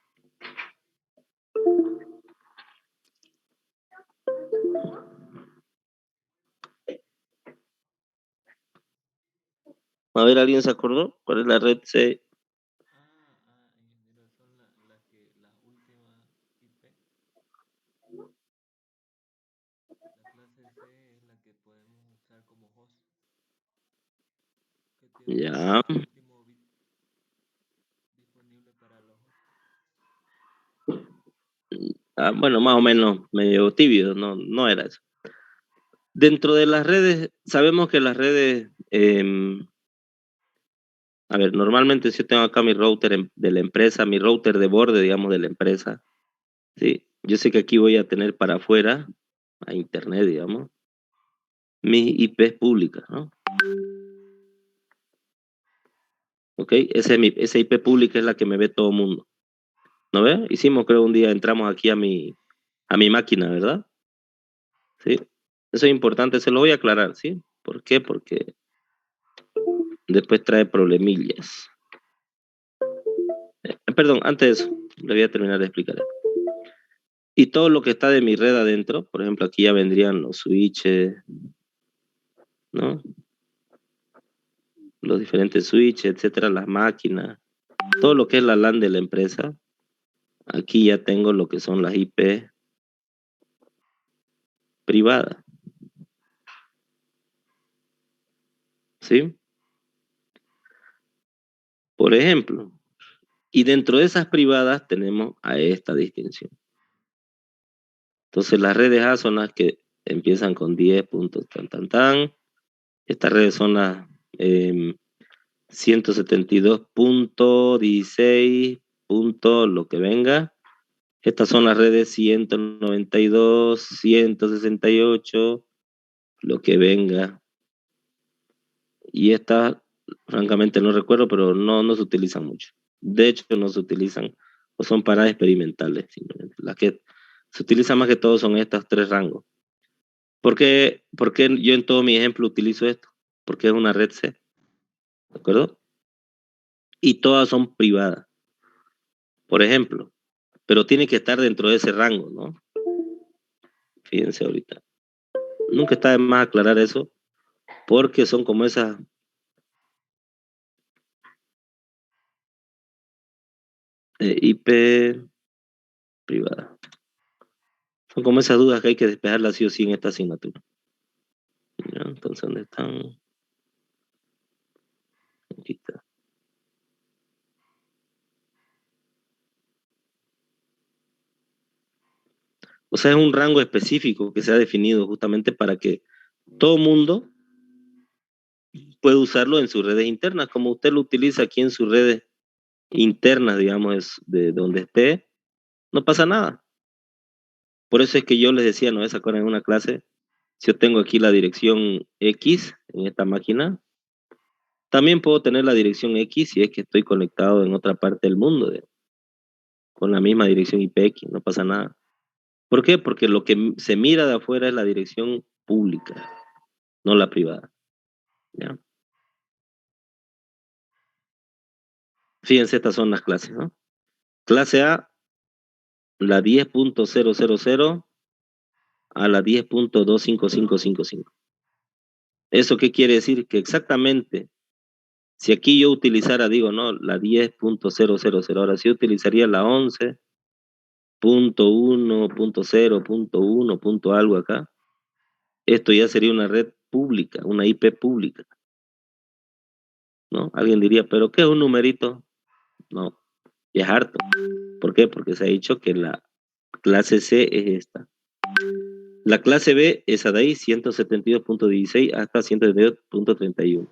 A ver, ¿alguien se acordó? ¿Cuál es la red C? Ya. Ah, bueno, más o menos medio tibio, no era eso. Dentro de las redes, sabemos que las redes, a ver, normalmente si yo tengo acá mi router de la empresa, mi router de borde, digamos, de la empresa, ¿sí? Yo sé que aquí voy a tener para afuera, a internet, digamos, mis IPs públicas, ¿no? ¿Ok? Esa IP pública es la que me ve todo el mundo, ¿no ve? Hicimos, creo, un día entramos aquí a mi máquina, ¿verdad? ¿Sí? Eso es importante, se lo voy a aclarar, ¿sí? ¿Por qué? Porque después trae problemillas. Perdón, antes de eso, le voy a terminar de explicar. Y todo lo que está de mi red adentro, por ejemplo, aquí ya vendrían los switches, ¿no? Los diferentes switches, etcétera, las máquinas, todo lo que es la LAN de la empresa. Aquí ya tengo lo que son las IP privadas, ¿sí? Por ejemplo, y dentro de esas privadas tenemos a esta distinción. Entonces las redes A son las que empiezan con 10 puntos, tan, tan, tan. Estas redes son las 172.16 punto lo que venga. Estas son las redes 192, 168, lo que venga. Y estas, francamente no recuerdo, pero no se utilizan mucho. De hecho, no se utilizan, o son paradas experimentales, simplemente. Las que se utilizan más que todo son estos tres rangos. ¿Por qué yo en todo mi ejemplo utilizo esto? Porque es una red C, ¿de acuerdo? Y todas son privadas, por ejemplo, pero tiene que estar dentro de ese rango, ¿no? Fíjense ahorita. Nunca está de más aclarar eso, porque son como esas IP privada. Son como esas dudas que hay que despejarlas sí o sí en esta asignatura. ¿Ya? Entonces, ¿dónde están? Aquí está. O sea, es un rango específico que se ha definido justamente para que todo mundo pueda usarlo en sus redes internas, como usted lo utiliza aquí en sus redes internas, digamos, de donde esté, no pasa nada. Por eso es que yo les decía, ¿no? ¿Se acuerdan en una clase? Si yo tengo aquí la dirección X en esta máquina, también puedo tener la dirección X si es que estoy conectado en otra parte del mundo, con la misma dirección IPX, no pasa nada. ¿Por qué? Porque lo que se mira de afuera es la dirección pública, no la privada. ¿Ya? Fíjense, estas son las clases, ¿no? Clase A, la 10.000 a la 10.25555. ¿Eso qué quiere decir? Que exactamente, si aquí yo utilizara, digo, no, la 10.000, ahora sí utilizaría la 11.1.0.1. Algo acá. Esto ya sería una red pública, una IP pública, ¿no? Alguien diría, ¿pero qué es un numerito? No, y es harto. ¿Por qué? Porque se ha dicho que la clase C es esta. La clase B, esa de ahí, 172.16 hasta 172.31.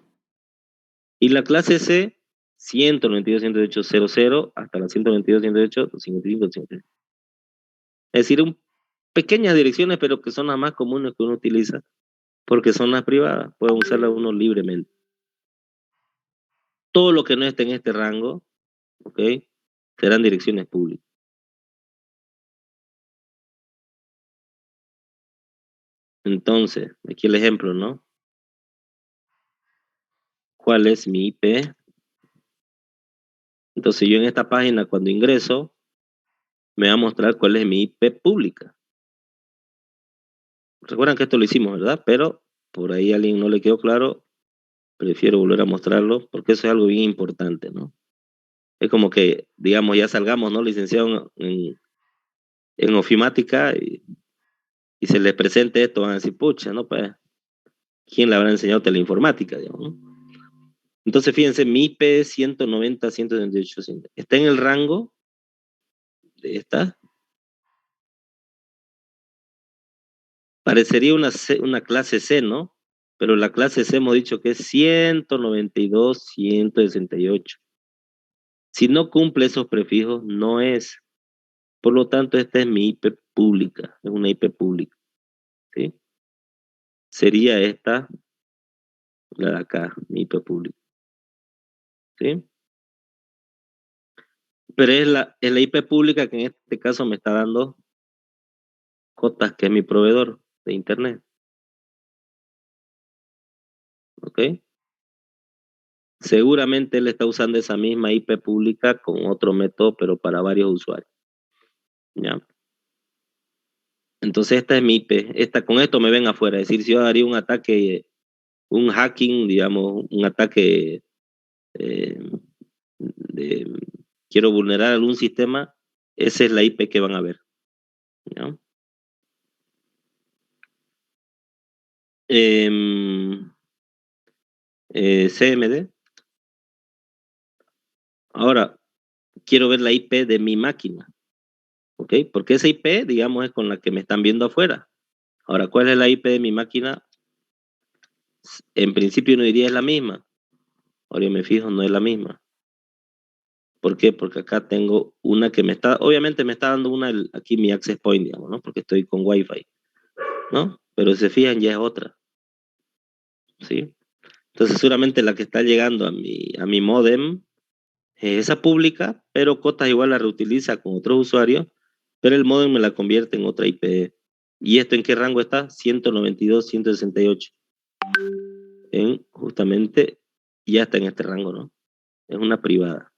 Y la clase C, 192.108.00 hasta la 192.108.55. Es decir, pequeñas direcciones, pero que son las más comunes que uno utiliza, porque son las privadas, puede usarlas uno libremente. Todo lo que no esté en este rango, ¿ok? Serán direcciones públicas. Entonces, aquí el ejemplo, ¿no? ¿Cuál es mi IP? Entonces yo en esta página cuando ingreso me va a mostrar cuál es mi IP pública. Recuerdan que esto lo hicimos, ¿verdad? Pero por ahí a alguien no le quedó claro, prefiero volver a mostrarlo porque eso es algo bien importante, ¿no? Es como que, digamos, ya salgamos, ¿no? Licenciado en ofimática y se les presente esto, van a decir, pucha, ¿no? Pues, ¿quién le habrá enseñado teleinformática, digamos, ¿no? Entonces, fíjense, mi IP es 190.178. Está en el rango de esta. Parecería una clase C, ¿no? Pero la clase C hemos dicho que es 192.168. Si no cumple esos prefijos, no es. Por lo tanto, esta es mi IP pública, es una IP pública, ¿sí? Sería esta, la de acá, mi IP pública, ¿sí? Pero es la IP pública que en este caso me está dando Cotas, que es mi proveedor de internet, ¿ok? Seguramente él está usando esa misma IP pública con otro método, pero para varios usuarios, ¿ya? Entonces esta es mi IP, con esto me ven afuera, es decir, si yo haría un ataque, un hacking, digamos, un ataque eh, de, quiero vulnerar algún sistema, esa es la IP que van a ver, ¿ya? Em, CMD. Ahora, quiero ver la IP de mi máquina, ¿ok? Porque esa IP, digamos, es con la que me están viendo afuera. Ahora, ¿cuál es la IP de mi máquina? En principio uno diría es la misma. Ahora yo me fijo, no es la misma. ¿Por qué? Porque acá tengo una que obviamente me está dando aquí mi access point, digamos, ¿no? Porque estoy con Wi-Fi, ¿no? Pero si se fijan, ya es otra, ¿sí? Entonces seguramente la que está llegando a mi modem es esa pública, pero Cotas igual la reutiliza con otros usuarios, pero el modem me la convierte en otra IP. ¿Y esto en qué rango está? 192.168. Justamente ya está en este rango, ¿no? Es una privada.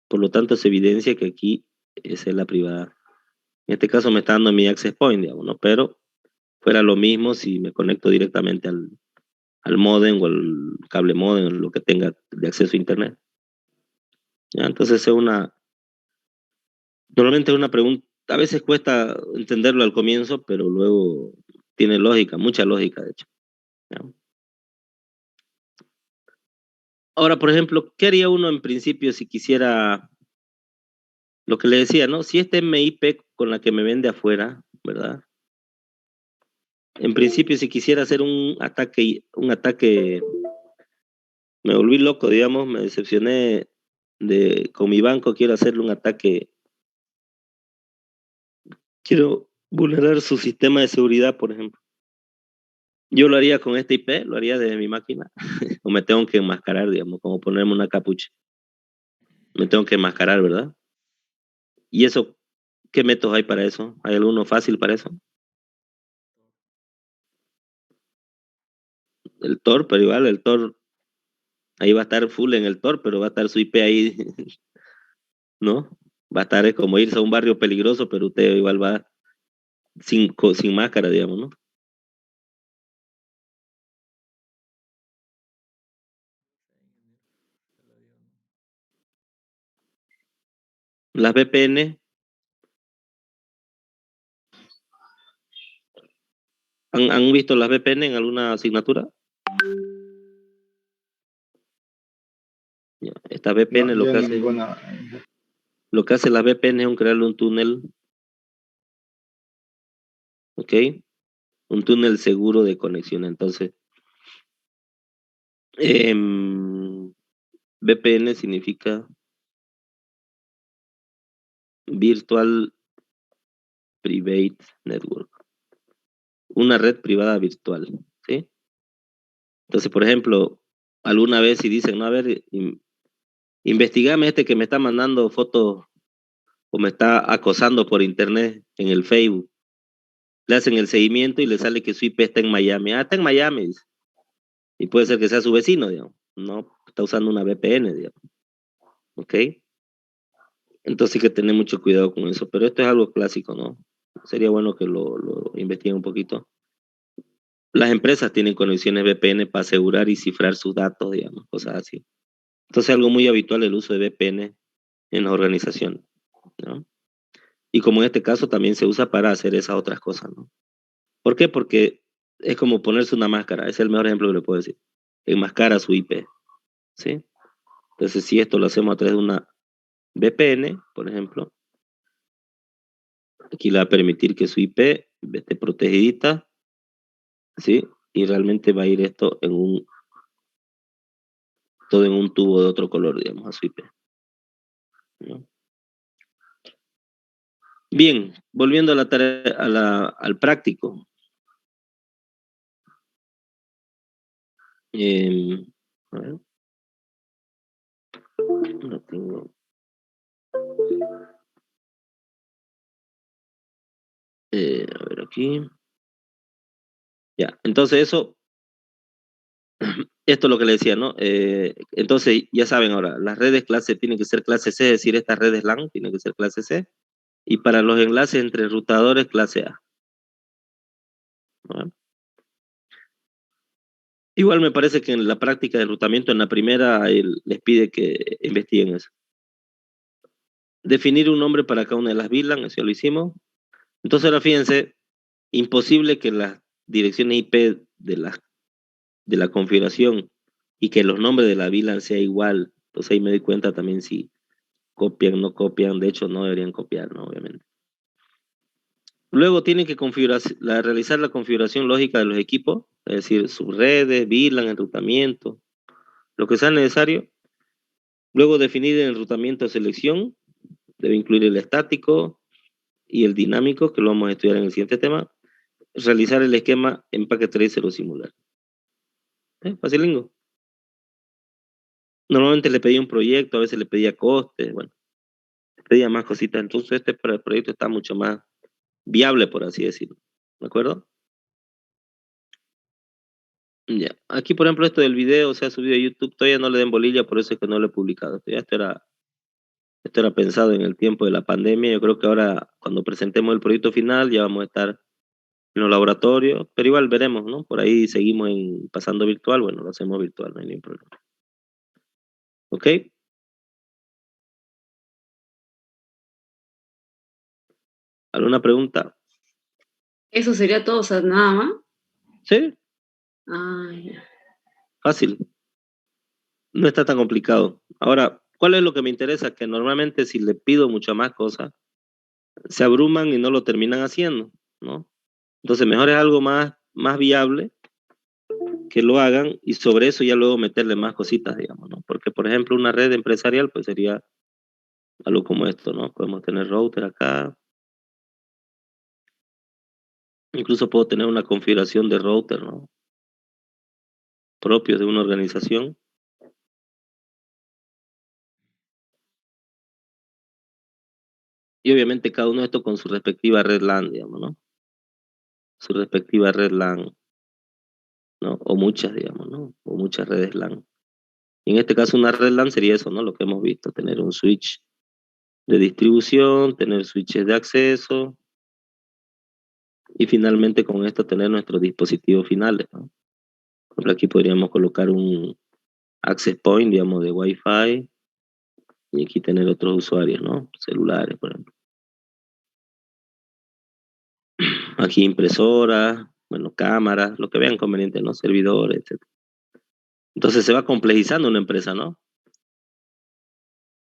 Por lo tanto, se evidencia que aquí esa es la privada. En este caso me está dando mi access point, digamos, ¿no? Pero fuera lo mismo si me conecto directamente al modem o al cable modem o lo que tenga de acceso a internet. ¿Ya? Entonces es Normalmente es una pregunta, a veces cuesta entenderlo al comienzo, pero luego tiene lógica, mucha lógica, de hecho. ¿Ya? Ahora, por ejemplo, ¿qué haría uno en principio si quisiera, lo que le decía, ¿no? Si esta MIP con la que me vende afuera, ¿verdad? En principio, si quisiera hacer un ataque, me volví loco, digamos, me decepcioné con mi banco, quiero hacerle un ataque, quiero vulnerar su sistema de seguridad, por ejemplo. Yo lo haría con esta IP, lo haría desde mi máquina, o me tengo que enmascarar, digamos, como ponerme una capucha. Me tengo que enmascarar, ¿verdad? ¿Y eso, qué métodos hay para eso? ¿Hay alguno fácil para eso? El Tor, pero igual el Tor, ahí va a estar full en el Tor, pero va a estar su IP ahí, ¿no? Va a estar como irse a un barrio peligroso, pero usted igual va sin máscara, digamos, ¿no? Las VPN, ¿han visto las VPN en alguna asignatura? Ya, esta No, VPN yo ninguna. lo que hace las VPN es crearle un túnel, ¿ok? Un túnel seguro de conexión. Entonces, VPN significa Virtual Private Network, una red privada virtual, ¿sí? Entonces, por ejemplo, alguna vez si dicen, no, a ver, investigame este que me está mandando fotos o me está acosando por internet en el Facebook, le hacen el seguimiento y le sale que su IP está en Miami. Ah, está en Miami, dice. Y puede ser que sea su vecino, digamos. No, está usando una VPN, digamos. ¿Ok? Entonces hay que tener mucho cuidado con eso. Pero esto es algo clásico, ¿no? Sería bueno que lo investiguen un poquito. Las empresas tienen conexiones VPN para asegurar y cifrar sus datos, digamos, cosas así. Entonces es algo muy habitual el uso de VPN en las organizaciones, ¿no? Y como en este caso también se usa para hacer esas otras cosas, ¿no? ¿Por qué? Porque es como ponerse una máscara. Es el mejor ejemplo que le puedo decir. Enmascara su IP, ¿sí? Entonces, si esto lo hacemos a través de una VPN, por ejemplo, aquí le va a permitir que su IP esté protegidita, ¿sí? Y realmente va a ir esto todo en un tubo de otro color, digamos, a su IP, ¿no? Bien, volviendo a la tarea, al práctico. A ver, no tengo. A ver aquí. Ya, entonces esto es lo que le decía, ¿no? Entonces, ya saben ahora, las redes clase tienen que ser clase C, es decir, estas redes LAN tienen que ser clase C, y para los enlaces entre rutadores, clase A, ¿no? Igual me parece que en la práctica de enrutamiento, en la primera, él les pide que investiguen eso. Definir un nombre para cada una de las VLAN, eso ya lo hicimos. Entonces ahora fíjense, imposible que las direcciones IP de la configuración y que los nombres de la VLAN sea igual. Entonces ahí me doy cuenta también si copian, no copian, de hecho no deberían copiar, ¿no? Obviamente. Luego tienen que realizar la configuración lógica de los equipos, es decir, subredes, VLAN, enrutamiento, lo que sea necesario. Luego definir el enrutamiento de selección, debe incluir el estático y el dinámico, que lo vamos a estudiar en el siguiente tema. Realizar el esquema en Packet Tracer o simular. Facilingo. Normalmente le pedía un proyecto, a veces le pedía costes, bueno, le pedía más cositas. Entonces este para el proyecto está mucho más viable, por así decirlo. ¿De acuerdo? Ya. Aquí, por ejemplo, esto del video se ha subido a YouTube, todavía no le den bolilla, por eso es que no lo he publicado. Esto era pensado en el tiempo de la pandemia. Yo creo que ahora, cuando presentemos el proyecto final, ya vamos a estar en los laboratorios, pero igual veremos, ¿no? Por ahí seguimos pasando virtual, bueno, lo hacemos virtual, no hay ningún problema. ¿Ok? ¿Alguna pregunta? Eso sería todo, o sea, nada más. Sí, Ah, ya. fácil. No está tan complicado. Ahora, ¿cuál es lo que me interesa? Que normalmente si le pido muchas más cosas, se abruman y no lo terminan haciendo, ¿no? Entonces, mejor es algo más viable que lo hagan y sobre eso ya luego meterle más cositas, digamos, ¿no? Porque, por ejemplo, una red empresarial, pues sería algo como esto, ¿no? Podemos tener router acá, incluso puedo tener una configuración de router, ¿no? Propios de una organización. Y obviamente cada uno de estos con su respectiva red LAN, digamos, ¿no? Su respectiva red LAN, ¿no? O muchas, digamos, ¿no? O muchas redes LAN. Y en este caso una red LAN sería eso, ¿no? Lo que hemos visto, tener un switch de distribución, tener switches de acceso y finalmente con esto tener nuestros dispositivos finales, ¿no? Por ejemplo, aquí podríamos colocar un access point, digamos, de Wi-Fi y aquí tener otros usuarios, ¿no? Celulares, por ejemplo. Aquí impresoras, bueno, cámaras, lo que vean conveniente, ¿no? Servidores, etc. Entonces se va complejizando una empresa, ¿no?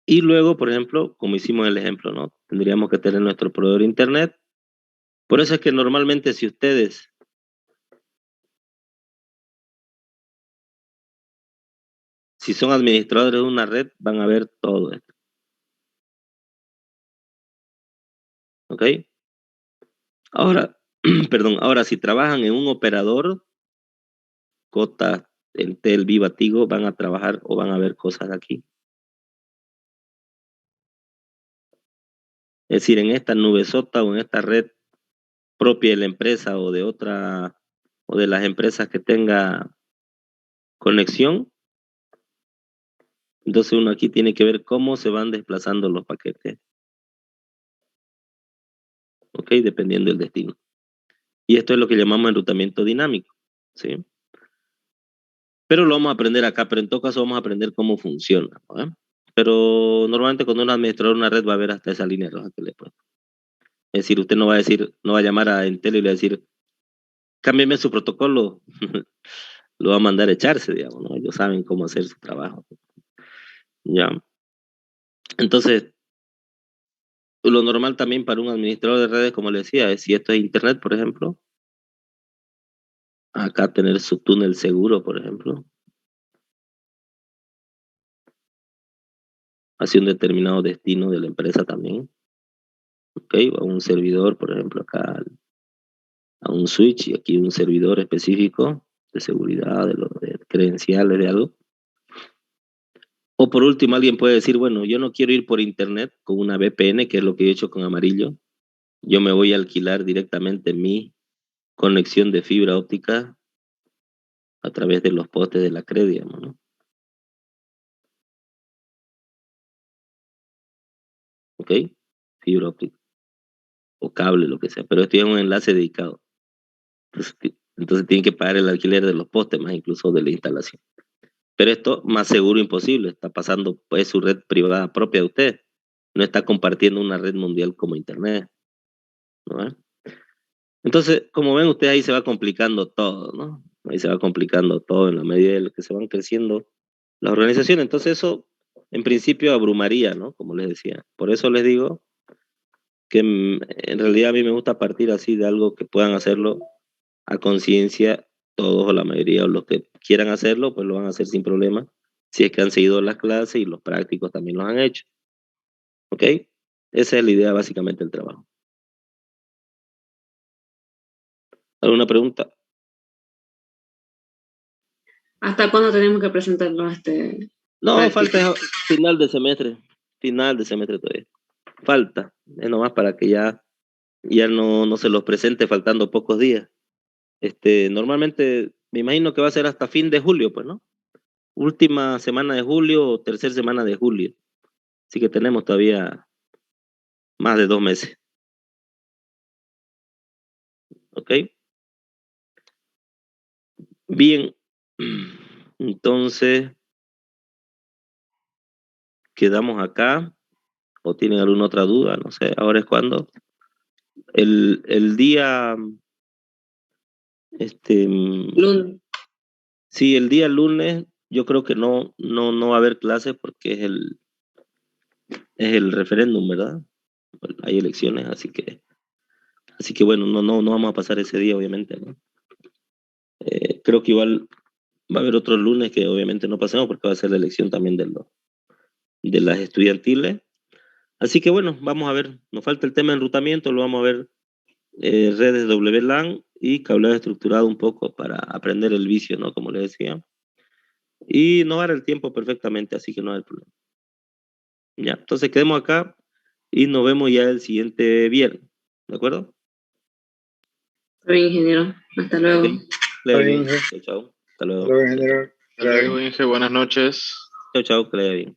Y luego, por ejemplo, como hicimos el ejemplo, ¿no? Tendríamos que tener nuestro proveedor de internet. Por eso es que normalmente si ustedes, si son administradores de una red, van a ver todo esto, ¿ok? Ahora, perdón, ahora si trabajan en un operador, Cota, Entel, Viva, Tigo, van a trabajar o van a ver cosas de aquí. Es decir, en esta nubesota o en esta red propia de la empresa o de otra, o de las empresas que tenga conexión, entonces uno aquí tiene que ver cómo se van desplazando los paquetes, ¿ok? Dependiendo del destino. Y esto es lo que llamamos enrutamiento dinámico, ¿sí? Pero lo vamos a aprender acá, pero en todo caso vamos a aprender cómo funciona, ¿no? Pero normalmente cuando uno administrador de una red va a ver hasta esa línea roja que le pone. Es decir, usted no va a decir, no va a llamar a Entel y le va a decir, cámbiame su protocolo, lo va a mandar a echarse, digamos, ¿no? Ellos saben cómo hacer su trabajo. Ya. Entonces, lo normal también para un administrador de redes, como le decía, es si esto es internet, por ejemplo, acá tener su túnel seguro, por ejemplo, hacia un determinado destino de la empresa también, ¿ok? O a un servidor, por ejemplo, acá a un switch y aquí un servidor específico de seguridad, de credenciales, de algo. O por último, alguien puede decir, bueno, yo no quiero ir por internet con una VPN, que es lo que he hecho con Amarillo. Yo me voy a alquilar directamente mi conexión de fibra óptica a través de los postes de la CRE, digamos, ¿no? ¿Ok? Fibra óptica o cable, lo que sea. Pero esto es un enlace dedicado. Entonces tienen que pagar el alquiler de los postes, más incluso de la instalación. Pero esto más seguro imposible. Está pasando pues su red privada propia de usted. No está compartiendo una red mundial como Internet, ¿no? Entonces, como ven, usted ahí se va complicando todo, ¿no? Ahí se va complicando todo en la medida de lo que se van creciendo las organizaciones. Entonces eso, en principio, abrumaría, ¿no? Como les decía. Por eso les digo que en realidad a mí me gusta partir así de algo que puedan hacerlo a conciencia todos o la mayoría o los que quieran hacerlo, pues lo van a hacer sin problema, si es que han seguido las clases y los prácticos también los han hecho. ¿Ok? Esa es la idea básicamente del trabajo. ¿Alguna pregunta? ¿Hasta cuándo tenemos que presentarlo a este No, práctico? falta final de semestre todavía. Falta, es nomás para que ya no se los presente faltando pocos días. Normalmente me imagino que va a ser hasta fin de julio, pues, ¿no? Última semana de julio o tercera semana de julio. Así que tenemos todavía más de 2 meses, ¿ok? Bien, entonces quedamos acá o tienen alguna otra duda, no sé, ahora es cuando. El día, Lunes. sí, el día lunes, yo creo que no va a haber clases porque es el referéndum, ¿verdad? Bueno, hay elecciones, así que bueno, no vamos a pasar ese día, obviamente, ¿no? Creo que igual va a haber otros lunes que obviamente no pasemos porque va a ser la elección también de las estudiantiles. Así que bueno, vamos a ver, nos falta el tema de enrutamiento, lo vamos a ver, redes WLAN y cableado estructurado un poco para aprender el vicio, ¿no? Como le decía. Y nos va a dar el tiempo perfectamente, así que no hay problema. Ya, entonces quedemos acá y nos vemos ya el siguiente viernes, ¿de acuerdo? Está bien, ingeniero. Hasta Ok, luego. que le vaya Está bien, bien. Inge. Chao, chao. Hasta Hasta luego. luego, Chao, chao. ingeniero. Hasta luego, Inge, buenas noches. Chao, chao, que le vaya bien.